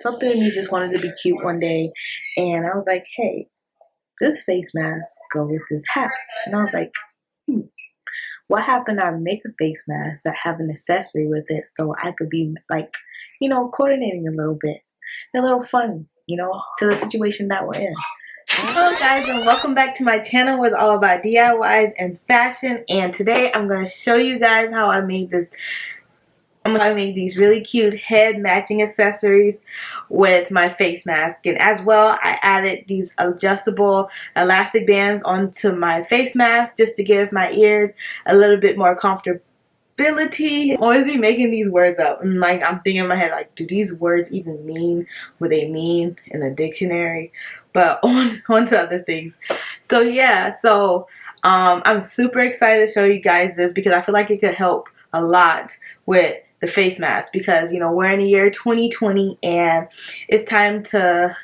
something in me just wanted to be cute one day, and I was like, hey, this face mask go with this hat. And I was like, hmm, what happened I make a face mask that have an accessory with it so I could be like, coordinating a little bit, a little fun, to the situation that we're in. Hello guys, and welcome back to my channel where it's all about DIYs and fashion. And today I'm going to show you guys how I made this. I made these really cute head matching accessories with my face mask, and as well I added these adjustable elastic bands onto my face mask just to give my ears a little bit more comfortability. Always be making these words up, and like I'm thinking in my head, like, do these words even mean what they mean in the dictionary? But on to other things. So yeah, I'm super excited to show you guys this because I feel like it could help a lot with the face mask, because we're in the year 2020 and it's time to,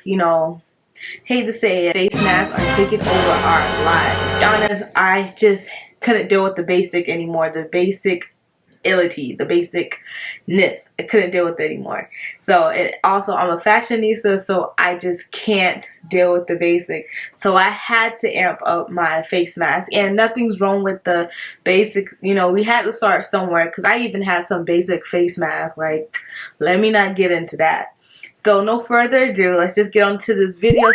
hate to say it, face masks are taking over our lives. To be honest, I just couldn't deal with the basic anymore, the basicality, the basicness. I couldn't deal with it anymore. So also I'm a fashionista, so I just can't deal with the basic. So I had to amp up my face mask, and nothing's wrong with the basic. We had to start somewhere, because I even had some basic face masks. Like, let me not get into that. So no further ado, let's just get on to this video.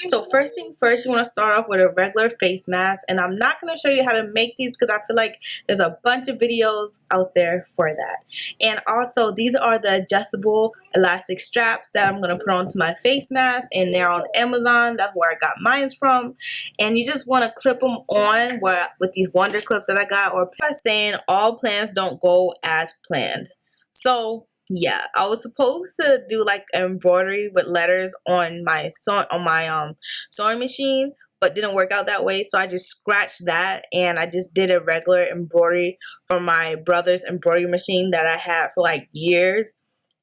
So first thing first, you want to start off with a regular face mask, and I'm not going to show you how to make these because I feel like there's a bunch of videos out there for that. And also, these are the adjustable elastic straps that I'm going to put onto my face mask, and they're on Amazon. That's where I got mine from. And you just want to clip them on with these wonder clips that I got, or saying all plans don't go as planned. So yeah, I was supposed to do like embroidery with letters on my sewing machine, but didn't work out that way. So I just scratched that, and I just did a regular embroidery from my brother's embroidery machine that I had for like years,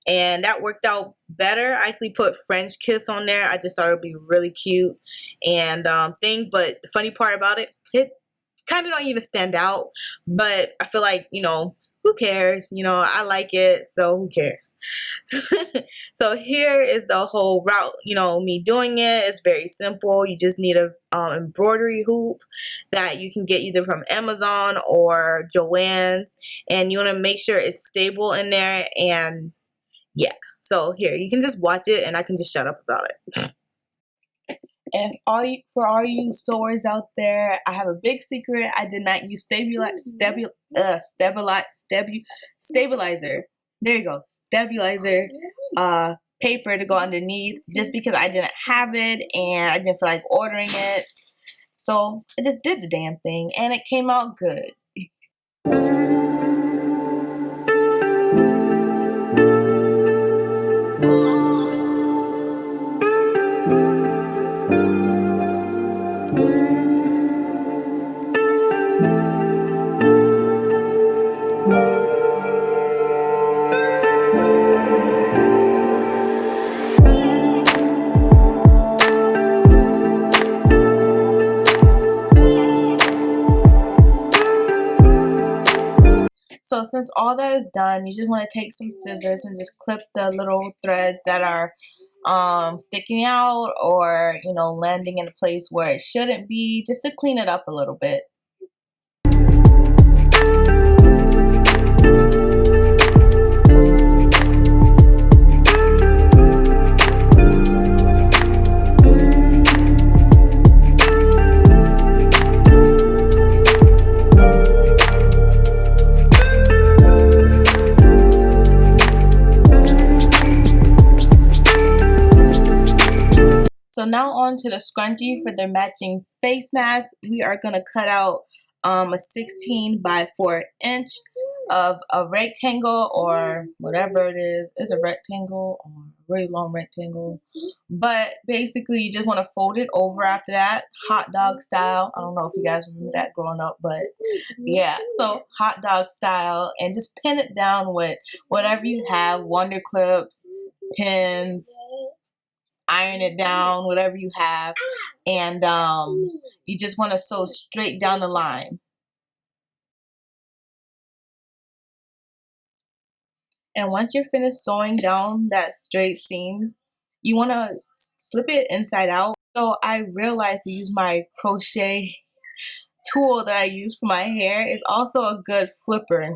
and that worked out better. I actually put French kiss on there. I just thought it would be really cute and but the funny part about it kind of don't even stand out, but I feel like, who cares? I like it, so who cares? So here is the whole route, me doing it. It's very simple. You just need a embroidery hoop that you can get either from Amazon or Joann's, and you want to make sure it's stable in there. And yeah, so here, you can just watch it and I can just shut up about it. And for all you sewers out there, I have a big secret. I did not use stabilizer. There you go, stabilizer paper to go underneath, just because I didn't have it and I didn't feel like ordering it. So I just did the damn thing, and it came out good. So since all that is done, you just want to take some scissors and just clip the little threads that are sticking out, or landing in a place where it shouldn't be, just to clean it up a little bit. So now on to the scrunchie for the matching face mask. We are going to cut out a 16 by 4 inch of a rectangle, or whatever it is. It's a rectangle or a really long rectangle. But basically you just want to fold it over after that, hot dog style. I don't know if you guys remember that growing up, but yeah, so hot dog style, and just pin it down with whatever you have, wonder clips, pins, iron it down, whatever you have, and you just want to sew straight down the line. And once you're finished sewing down that straight seam, you want to flip it inside out. So I realized to use my crochet tool that I use for my hair is also a good flipper.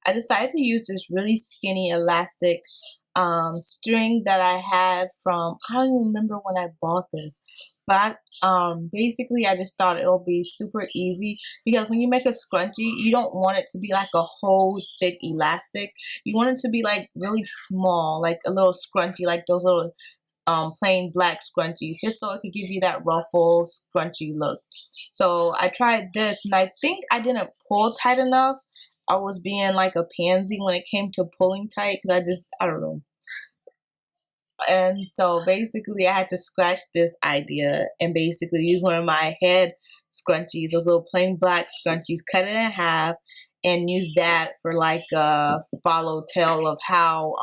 I decided to use this really skinny elastic string that I had from, I don't even remember when I bought this, but basically I just thought it'll be super easy, because when you make a scrunchie, you don't want it to be like a whole thick elastic. You want it to be like really small, like a little scrunchie, like those little plain black scrunchies, just so it could give you that ruffle scrunchy look. So I tried this, and I think I didn't pull tight enough. I was being like a pansy when it came to pulling tight, because I don't know. And so basically I had to scratch this idea and basically use one of my head scrunchies, those little plain black scrunchies, cut it in half, and use that for like a follow tale of how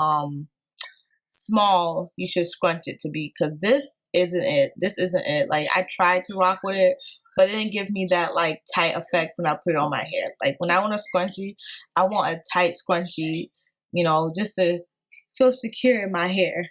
small you should scrunch it to be, because this isn't it. Like, I tried to rock with it, but it didn't give me that like tight effect when I put it on my hair. Like, when I want a scrunchie, I want a tight scrunchie, you know, just to feel secure in my hair.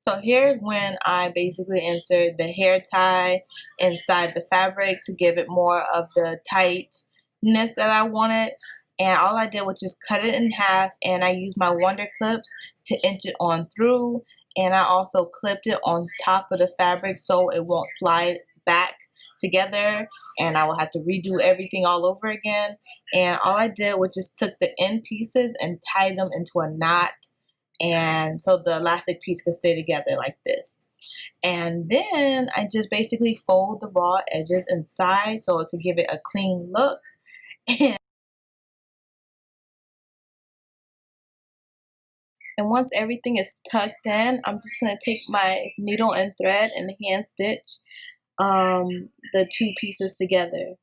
So here's when I basically insert the hair tie inside the fabric to give it more of the tightness that I wanted. And all I did was just cut it in half, and I used my wonder clips to inch it on through. And I also clipped it on top of the fabric so it won't slide back together, and I will have to redo everything all over again. And all I did was just took the end pieces and tied them into a knot, and so the elastic piece could stay together like this. And then I just basically fold the raw edges inside so it could give it a clean look. And once everything is tucked in, I'm just going to take my needle and thread and hand stitch the two pieces together.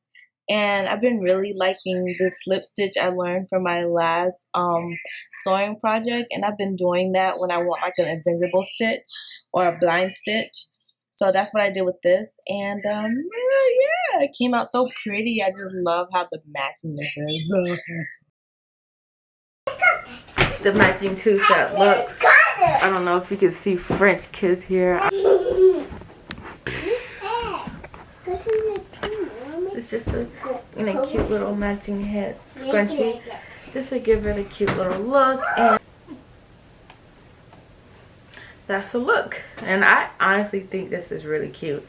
And I've been really liking this slip stitch I learned from my last sewing project, and I've been doing that when I want like an invisible stitch or a blind stitch. So that's what I did with this, and yeah, it came out so pretty. I just love how the matchiness is. The matching two-set looks. I don't know if you can see French kiss here. It's just a cute little matching head scrunchie, just to give it a cute little look, and that's a look. And I honestly think this is really cute,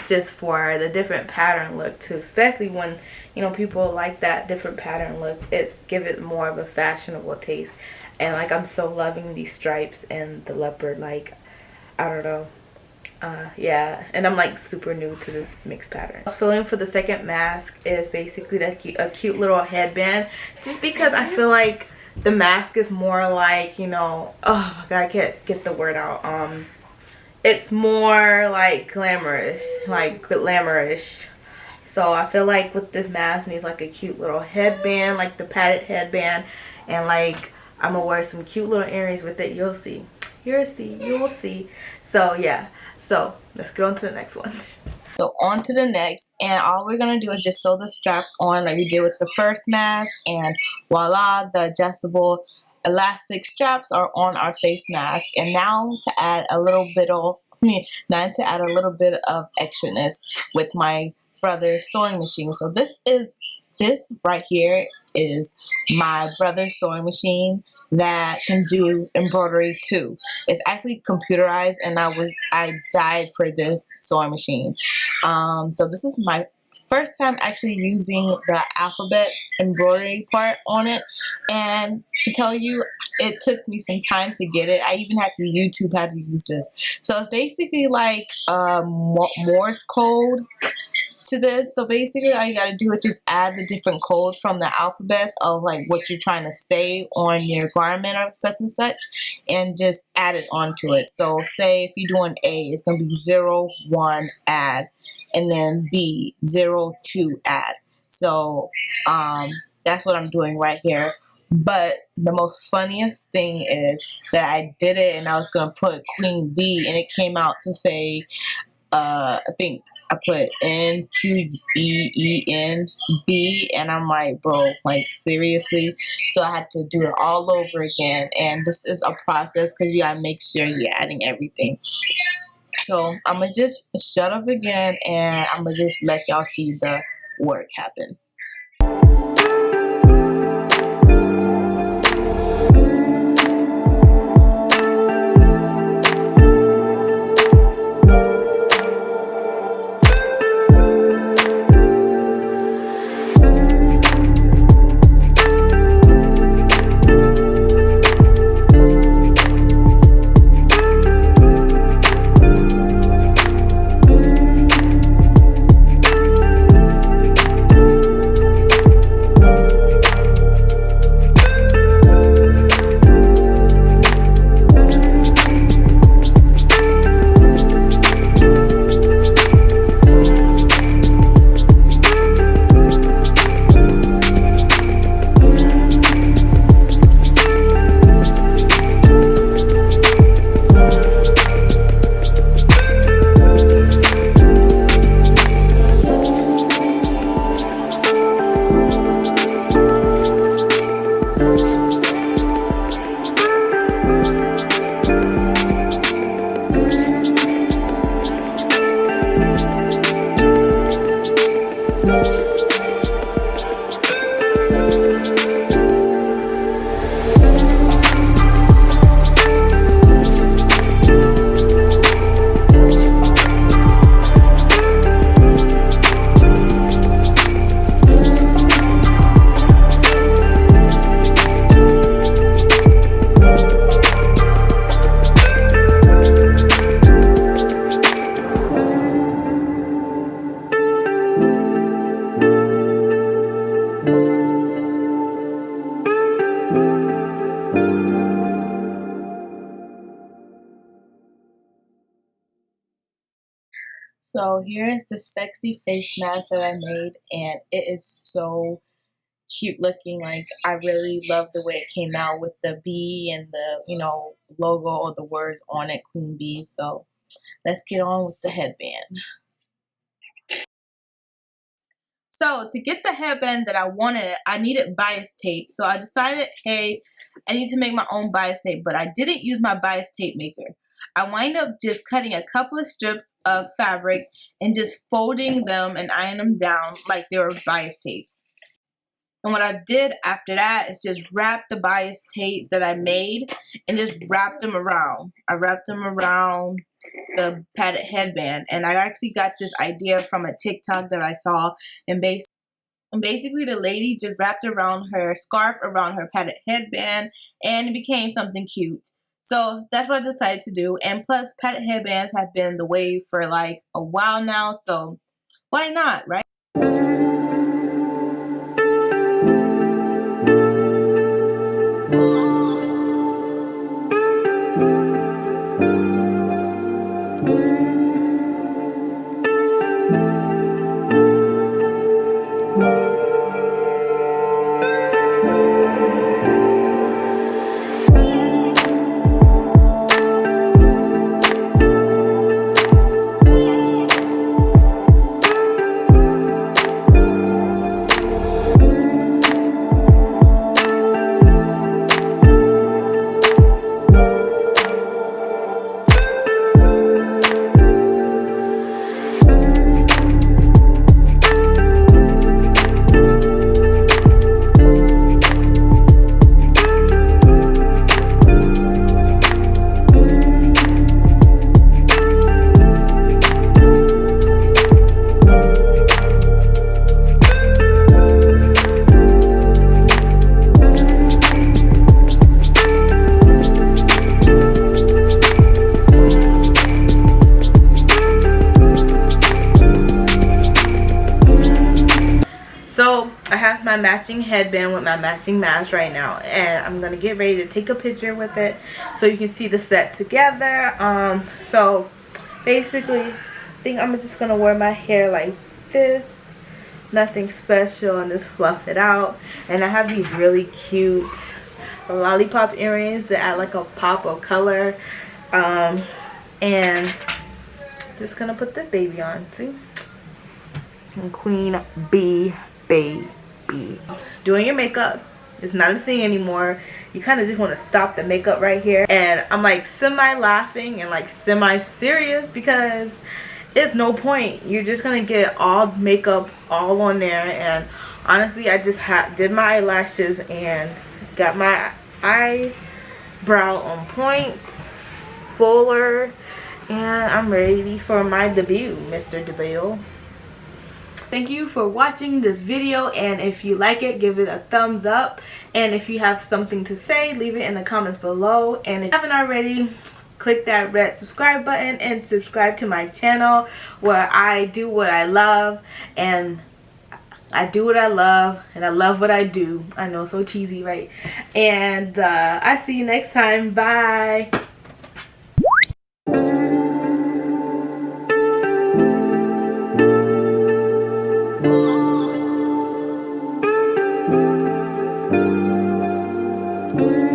just for the different pattern look too, especially when people like that different pattern look. It give it more of a fashionable taste. And like, I'm so loving these stripes and the leopard, like, I don't know. Yeah, and I'm like super new to this mixed pattern. I was feeling for the second mask is basically a cute little headband, just because I feel like the mask is more like, oh my god, I can't get the word out. It's more like glamorous, so I feel like with this mask needs like a cute little headband, like the padded headband, and like I'm gonna wear some cute little earrings with it. You'll see. You'll see. So yeah, so let's get on to the next one. So on to the next, and all we're gonna do is just sew the straps on like we did with the first mask, and voila, the adjustable elastic straps are on our face mask. And now to add a little bit of extraness with my brother's sewing machine. So this right here is my brother's sewing machine that can do embroidery too. It's actually computerized, and I died for this sewing machine. So this is my first time actually using the alphabet embroidery part on it, and to tell you, it took me some time to get it. I even had to YouTube how to use this. So it's basically like Morse code to this. So basically all you gotta do is just add the different codes from the alphabets of like what you're trying to say on your garment or such and such, and just add it onto it. So say if you're doing A, it's gonna be 0, 1, add, and then B, 0, 2, add. So that's what I'm doing right here. But the most funniest thing is that I did it and I was gonna put Queen B, and it came out to say I think I put NQBENB, and I'm like, bro, like seriously. So I had to do it all over again, and this is a process because you gotta make sure you're adding everything. So I'm gonna just shut up again, and I'm gonna just let y'all see the work happen. So here is the sexy face mask that I made, and it is so cute looking. Like, I really love the way it came out with the bee and the, logo or the word on it, Queen Bee. So let's get on with the headband. So to get the headband that I wanted, I needed bias tape. So I decided, hey, I need to make my own bias tape, but I didn't use my bias tape maker. I wind up just cutting a couple of strips of fabric and just folding them and ironing them down like they were bias tapes. And what I did after that is just wrap the bias tapes that I made and just wrap them around. I wrapped them around the padded headband, and I actually got this idea from a TikTok that I saw, and basically the lady just wrapped around her scarf around her padded headband, and it became something cute. So that's what I decided to do, and plus padded headbands have been the wave for like a while now, so why not, right? So I have my matching headband with my matching mask right now, and I'm gonna get ready to take a picture with it so you can see the set together. So basically, I think I'm just gonna wear my hair like this, nothing special, and just fluff it out. And I have these really cute lollipop earrings that add like a pop of color, and just gonna put this baby on. See? And Queen Bee baby. Doing your makeup is not a thing anymore. You kind of just want to stop the makeup right here. And I'm like semi laughing and like semi serious because it's no point. You're just gonna get all makeup all on there. And honestly, I just did my eyelashes and got my eyebrow on points, fuller, and I'm ready for my debut, Mr. DeVille. Thank you for watching this video, and if you like it, give it a thumbs up, and if you have something to say, leave it in the comments below. And if you haven't already, click that red subscribe button and subscribe to my channel where I do what I love, and I do what I love, and I love what I do. I know, so cheesy, right? And I see you next time. Bye. Thank you.